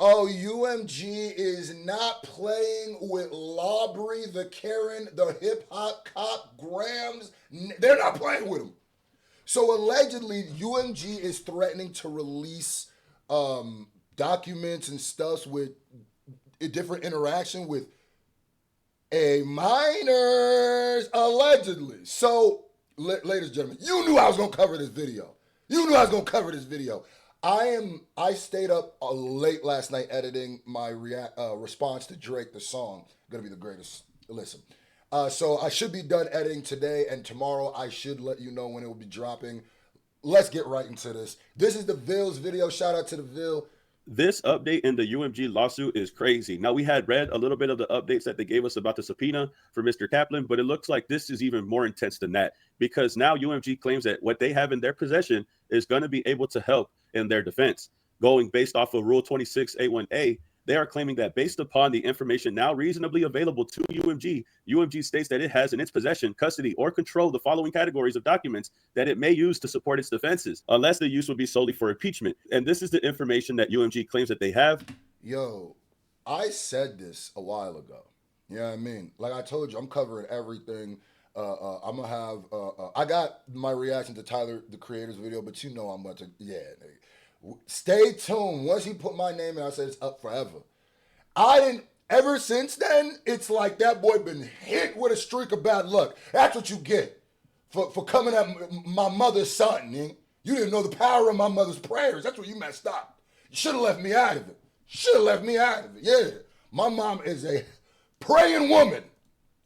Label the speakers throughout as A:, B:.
A: Oh, UMG is not playing with Lawbury, the Karen, the hip hop cop, Grams. They're not playing with him. So allegedly, UMG is threatening to release documents and stuff with a different interaction with a minors, allegedly. So, ladies and gentlemen, you knew I was gonna cover this video. You knew I was gonna cover this video. I stayed up late last night editing my response to Drake, the song. Gonna be the greatest. Listen. So I should be done editing today, and tomorrow I should let you know when it will be dropping. Let's get right into this. This is the Ville's video. Shout out to the Ville.
B: This update in the UMG lawsuit is crazy. Now, we had read a little bit of the updates that they gave us about the subpoena for Mr. Kaplan, but it looks like this is even more intense than that, because now UMG claims that what they have in their possession is going to be able to help in their defense. Going based off of Rule 26A1A, they are claiming that based upon the information now reasonably available to UMG, UMG states that it has in its possession, custody, or control the following categories of documents that it may use to support its defenses, unless the use would be solely for impeachment. And this is the information that UMG claims that they have.
A: Yo, I said this a while ago. You know what I mean? Like I told you, I'm covering everything. I'm gonna have. I got my reaction to Tyler the Creator's video, but you know I'm about to. Yeah, stay tuned. Once he put my name in, I said it's up forever. I didn't. Ever since then, it's like that boy been hit with a streak of bad luck. That's what you get for coming at my mother's son. Man. You didn't know the power of my mother's prayers. That's where you messed up. You should have left me out of it. Should have left me out of it. Yeah, my mom is a praying woman.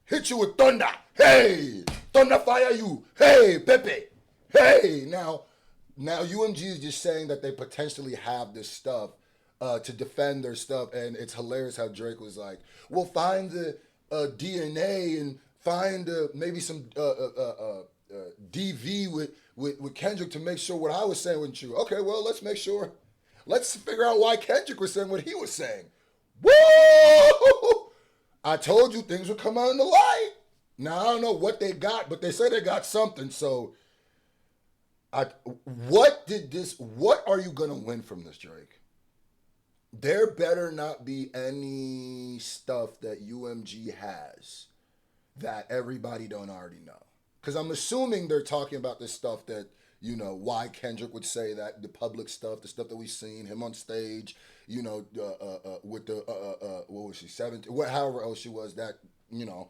A: Hit you with thunder. Hey, thunder fire you. Hey, Pepe. Hey, now UMG is just saying that they potentially have this stuff to defend their stuff, and it's hilarious how Drake was like, "We'll find the DNA and find maybe some DV with Kendrick to make sure what I was saying wasn't true." Okay, well, let's make sure. Let's figure out why Kendrick was saying what he was saying. Woo! I told you things would come out in the light. Now I don't know what they got, but they say they got something. So, what are you gonna win from this, Drake? There better not be any stuff that UMG has that everybody don't already know. Because I'm assuming they're talking about this stuff that, you know, why Kendrick would say that, the public stuff, the stuff that we've seen, him on stage, you know, with the, what was she, 17, however else she was, that, you know,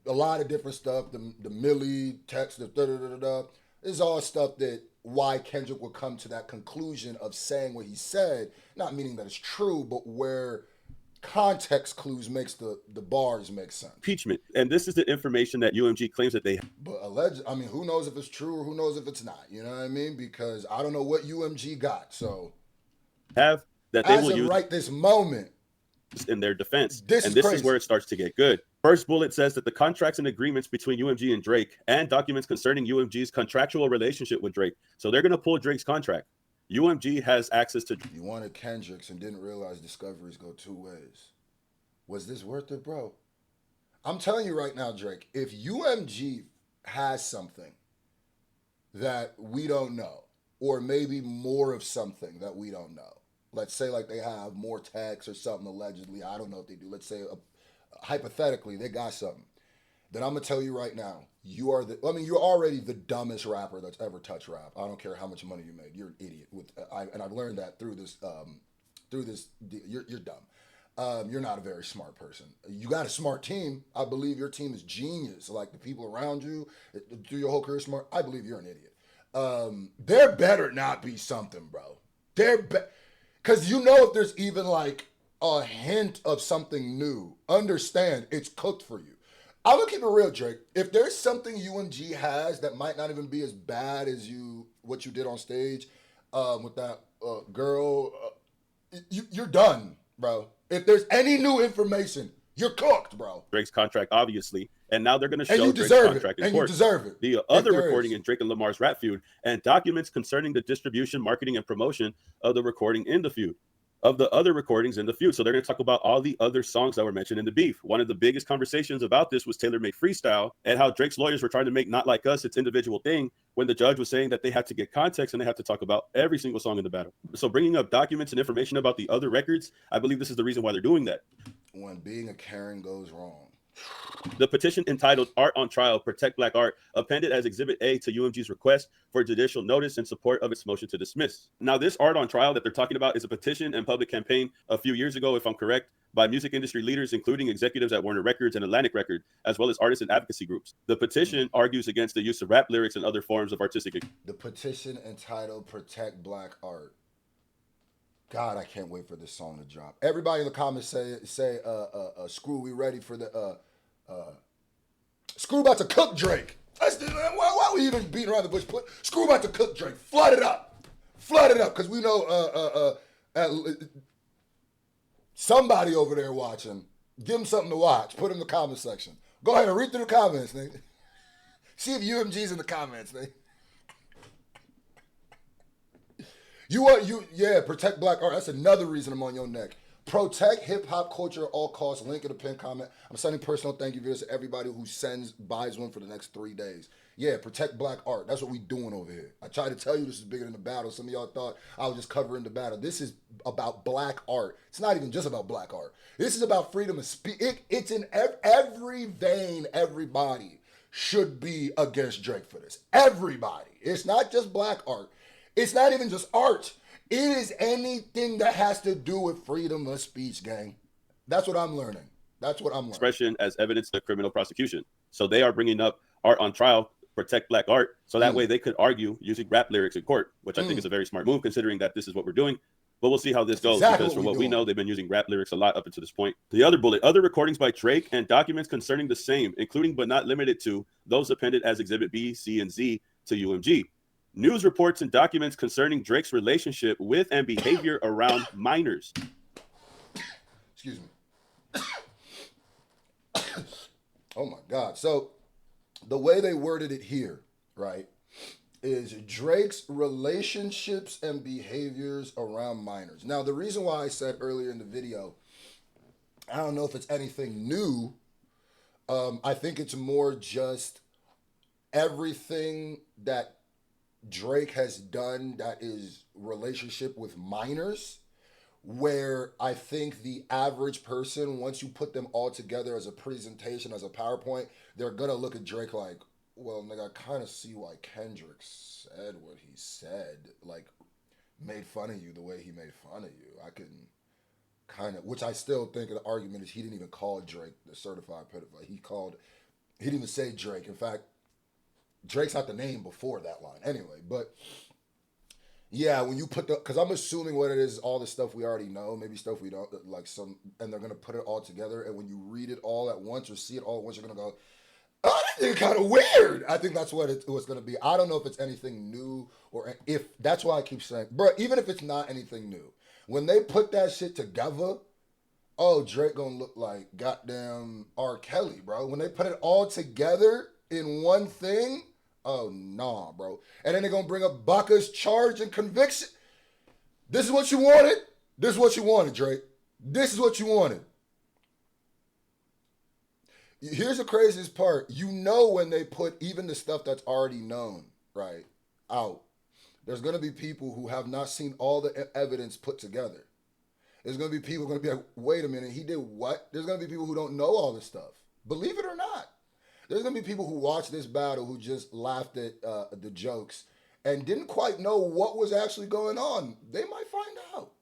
A: a lot of different stuff, the Millie text, the da-da-da-da-da. This is all stuff that why Kendrick would come to that conclusion of saying what he said, not meaning that it's true, but where context clues makes the bars make sense.
B: Impeachment. And this is the information that UMG claims that they have.
A: But I mean, who knows if it's true or who knows if it's not, you know what I mean? Because I don't know what UMG got, so.
B: That they
A: as
B: will
A: of
B: use
A: right this moment,
B: in their defense.
A: This
B: is where it starts to get good. First bullet says that the contracts and agreements between UMG and Drake and documents concerning UMG's contractual relationship with Drake. So they're going to pull Drake's contract. UMG has access to.
A: You wanted Kendrick's and didn't realize discoveries go two ways. Was this worth it, bro? I'm telling you right now, Drake, if UMG has something that we don't know, or maybe more of something that we don't know, let's say like they have more tax or something allegedly, I don't know if they do, let's say hypothetically they got something, then I'm gonna tell you right now, you're already the dumbest rapper that's ever touched rap. I don't care how much money you made, you're an idiot. And I've learned that through this you're dumb. You're not a very smart person. You got a smart team. I believe your team is genius. Like the people around you through your whole career smart. I believe you're an idiot. There better not be something, bro. Because you know if there's even like a hint of something new, understand it's cooked for you. I'm gonna keep it real, Drake. If there's something UMG has that might not even be as bad as what you did on stage with that girl, you're done, bro. If there's any new information, you're cooked, bro.
B: Drake's contract, obviously. And now they're going to show Drake's contract in court.
A: And you deserve it.
B: The other recording in Drake and Lamar's rap feud and documents concerning the distribution, marketing, and promotion of the recording in the feud. of the other recordings in the feud. So they're going to talk about all the other songs that were mentioned in the beef. One of the biggest conversations about this was Taylor Made Freestyle and how Drake's lawyers were trying to make Not Like Us its individual thing when the judge was saying that they had to get context and they had to talk about every single song in the battle. So bringing up documents and information about the other records, I believe this is the reason why they're doing that.
A: When being a Karen goes wrong.
B: The petition entitled Art on Trial, Protect Black Art, appended as Exhibit A to UMG's request for judicial notice in support of its motion to dismiss. Now, this Art on Trial that they're talking about is a petition and public campaign a few years ago, if I'm correct, by music industry leaders, including executives at Warner Records and Atlantic Record, as well as artists and advocacy groups. The petition argues against the use of rap lyrics and other forms of artistic.
A: The petition entitled Protect Black Art. God, I can't wait for this song to drop. Everybody in the comments say, Screw, we ready for the, Screw about to cook Drake. Why we even beating around the bush? Screw about to cook Drake. Flood it up, because we know somebody over there watching. Give him something to watch. Put it in the comment section. Go ahead and read through the comments, nigga. See if UMG's in the comments, nigga. Protect Black Art. That's another reason I'm on your neck. Protect hip hop culture at all costs. Link in the pinned comment. I'm sending personal thank you videos to everybody who buys one for the next 3 days. Yeah, protect Black art. That's what we doing over here. I tried to tell you this is bigger than the battle. Some of y'all thought I was just covering the battle. This is about Black art. It's not even just about Black art. This is about freedom of speech. It's in every vein. Everybody should be against Drake for this. Everybody. It's not just Black art. It's not even just art. It is anything that has to do with freedom of speech, gang. That's what I'm learning.
B: Expression as evidence of criminal prosecution. So they are bringing up Art on Trial, Protect Black Art, so that way they could argue using rap lyrics in court, which I think is a very smart move considering that this is what we're doing. But we'll see how this goes, because from what we know, they've been using rap lyrics a lot up until this point. The other bullet, other recordings by Drake and documents concerning the same, including but not limited to those appended as Exhibit B, C, and Z to UMG. News reports and documents concerning Drake's relationship with and behavior around minors.
A: Excuse me. Oh my God. So the way they worded it here, right, is Drake's relationships and behaviors around minors. Now, the reason why I said earlier in the video, I don't know if it's anything new. I think it's more just everything that Drake has done that is relationship with minors, where I think the average person, once you put them all together as a presentation, as a PowerPoint, they're gonna look at Drake like, well, nigga, I kind of see why Kendrick said what he said, like made fun of you the way he made fun of you. I can kind of, which I still think the argument is he didn't even call Drake the certified pedophile. He didn't even say Drake. In fact, Drake's not the name before that line anyway, but yeah, when you put because I'm assuming what it is, all the stuff we already know, maybe stuff we don't, like and they're going to put it all together, and when you read it all at once or see it all at once, you're going to go, oh, this is kind of weird. I think that's what it was going to be. I don't know if it's anything new, or if, that's why I keep saying, bro, even if it's not anything new, when they put that shit together, oh, Drake going to look like goddamn R. Kelly, bro. When they put it all together in one thing, oh, nah, bro. And then they're going to bring up Baca's charge and conviction. This is what you wanted? This is what you wanted, Drake. This is what you wanted. Here's the craziest part. You know when they put even the stuff that's already known, right, out, there's going to be people who have not seen all the evidence put together. There's going to be people who are going to be like, wait a minute, he did what? There's going to be people who don't know all this stuff. Believe it or not. There's going to be people who watched this battle who just laughed at the jokes and didn't quite know what was actually going on. They might find out.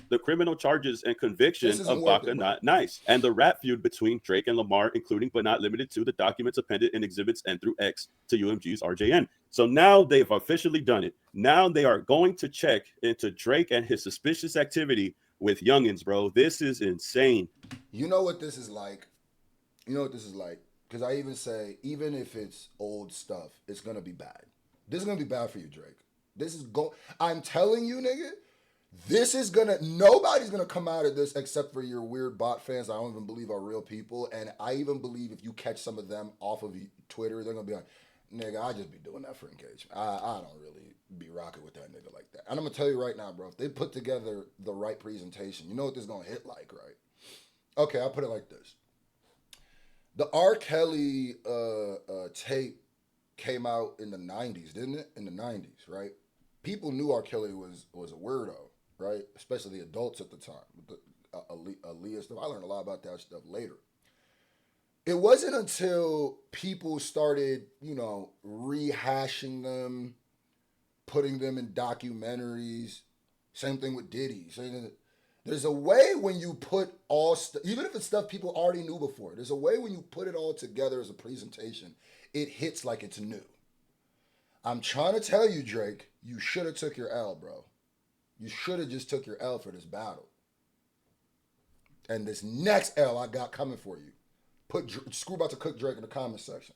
B: The criminal charges and convictions of Baca not nice, and the rap feud between Drake and Lamar, including but not limited to the documents appended in Exhibits N through X to UMG's RJN. So now they've officially done it. Now they are going to check into Drake and his suspicious activity with youngins, bro. This is insane.
A: You know what this is like? You know what this is like? Because I even say, even if it's old stuff, it's going to be bad. This is going to be bad for you, Drake. This is I'm telling you, nigga, this is going to, nobody's going to come out of this except for your weird bot fans I don't even believe are real people. And I even believe if you catch some of them off of Twitter, they're going to be like, nigga, I just be doing that for engagement. I don't really be rocking with that nigga like that. And I'm gonna tell you right now, bro, if they put together the right presentation, you know what this gonna hit like, right? Okay, I'll put it like this. The R. Kelly tape came out in the 90s, didn't it? In the 90s, right? People knew R. Kelly was a weirdo, right? Especially the adults at the time. With the Aaliyah stuff. I learned a lot about that stuff later. It wasn't until people started, rehashing them, putting them in documentaries. Same thing with Diddy. There's a way when you put all stuff, even if it's stuff people already knew before, there's a way when you put it all together as a presentation, it hits like it's new. I'm trying to tell you, Drake, you should have took your L, bro. You should have just took your L for this battle. And this next L I got coming for you. Screw about to cook Drake in the comment section.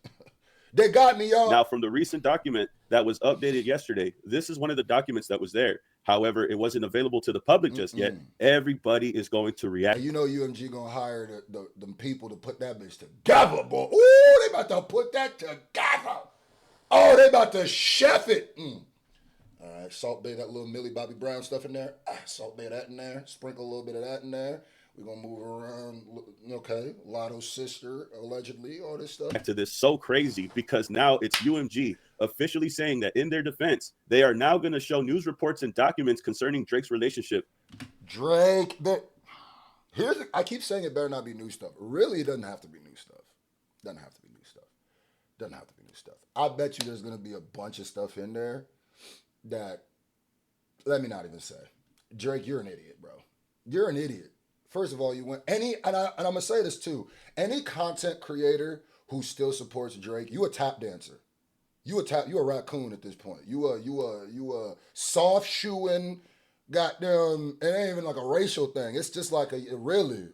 A: They got me, y'all.
B: Now, from the recent document that was updated yesterday, this is one of the documents that was there. However, it wasn't available to the public just yet. Everybody is going to react.
A: And you know UMG gonna hire the people to put that bitch together, boy. Ooh, they about to put that together. Oh, they about to chef it. All right, Salt Bay that little Millie Bobby Brown stuff in there. Salt Bay that in there. Sprinkle a little bit of that in there. We're going to move around, okay, Lotto's sister, allegedly, all this stuff.
B: To this so crazy because now it's UMG officially saying that in their defense, they are now going to show news reports and documents concerning Drake's relationship.
A: Drake, I keep saying it better not be new stuff. Really, it doesn't have to be new stuff. Doesn't have to be new stuff. Doesn't have to be new stuff. I bet you there's going to be a bunch of stuff in there that, let me not even say. Drake, you're an idiot, bro. You're an idiot. First of all, you went and I'm gonna say this too. Any content creator who still supports Drake, you a tap dancer. You a raccoon at this point. You a soft shoeing, goddamn. It ain't even like a racial thing. It's just like a really.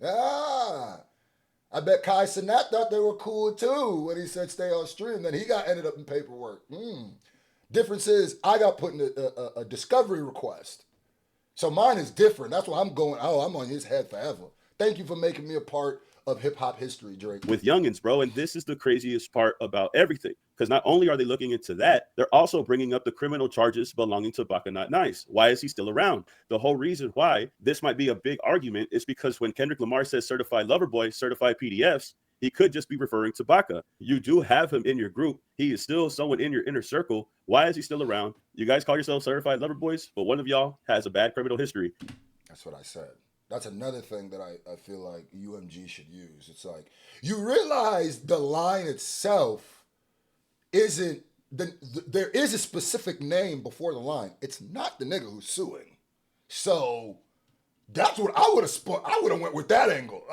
A: I bet Kai Cenat thought they were cool too when he said stay on stream. Then he ended up in paperwork. Difference is I got put in a discovery request. So mine is different. That's why I'm going, I'm on his head forever. Thank you for making me a part of hip-hop history, Drake.
B: With youngins, bro. And this is the craziest part about everything. Because not only are they looking into that, they're also bringing up the criminal charges belonging to Baka Not Nice. Why is he still around? The whole reason why this might be a big argument is because when Kendrick Lamar says certified lover boy, certified PDFs, he could just be referring to Baka. You do have him in your group. He is still someone in your inner circle. Why is he still around? You guys call yourselves certified lover boys, but one of y'all has a bad criminal history.
A: That's what I said. That's another thing that I feel like UMG should use. It's like, you realize the line itself isn't, there is a specific name before the line. It's not the nigga who's suing. So that's what I would have went with that angle.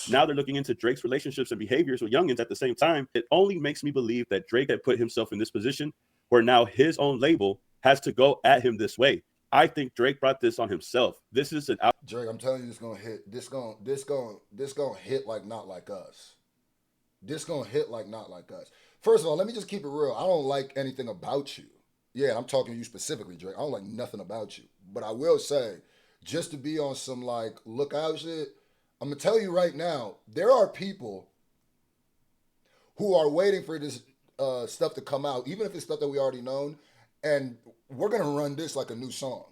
B: Now they're looking into Drake's relationships and behaviors with youngins at the same time. It only makes me believe that Drake had put himself in this position where now his own label has to go at him this way. I think Drake brought this on himself. This is
A: Drake, I'm telling you, this gonna hit. This gonna hit like not like us. This gonna hit like not like us. First of all, let me just keep it real. I don't like anything about you. Yeah, I'm talking to you specifically, Drake. I don't like nothing about you. But I will say, just to be on some like lookout shit, I'm gonna tell you right now, there are people who are waiting for this stuff to come out, even if it's stuff that we already known, and we're gonna run this like a new song.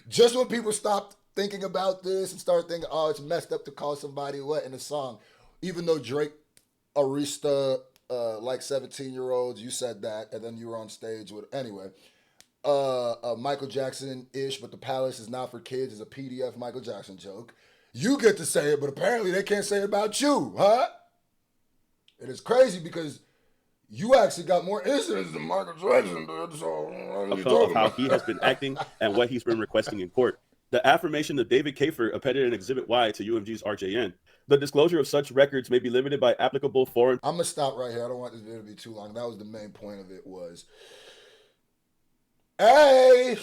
A: Just when people stop thinking about this and start thinking, oh, it's messed up to call somebody what in a song, even though Drake, Arista, like 17-year-olds, you said that, and then you were on stage with anyway. Michael Jackson-ish, but the palace is not for kids is a PDF Michael Jackson joke. You get to say it, but apparently they can't say it about you, huh? It is crazy because you actually got more incidents than Michael Jackson did, so
B: of how he has been acting and what he's been requesting in court. The affirmation of David Kafer appended in Exhibit Y to UMG's RJN. The disclosure of such records may be limited by applicable foreign...
A: I'm going to stop right here. I don't want this video to be too long. That was the main point of it was... Hey,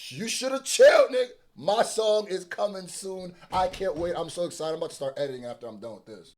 A: you should have chilled, nigga. My song is coming soon. I can't wait. I'm so excited. I'm about to start editing after I'm done with this.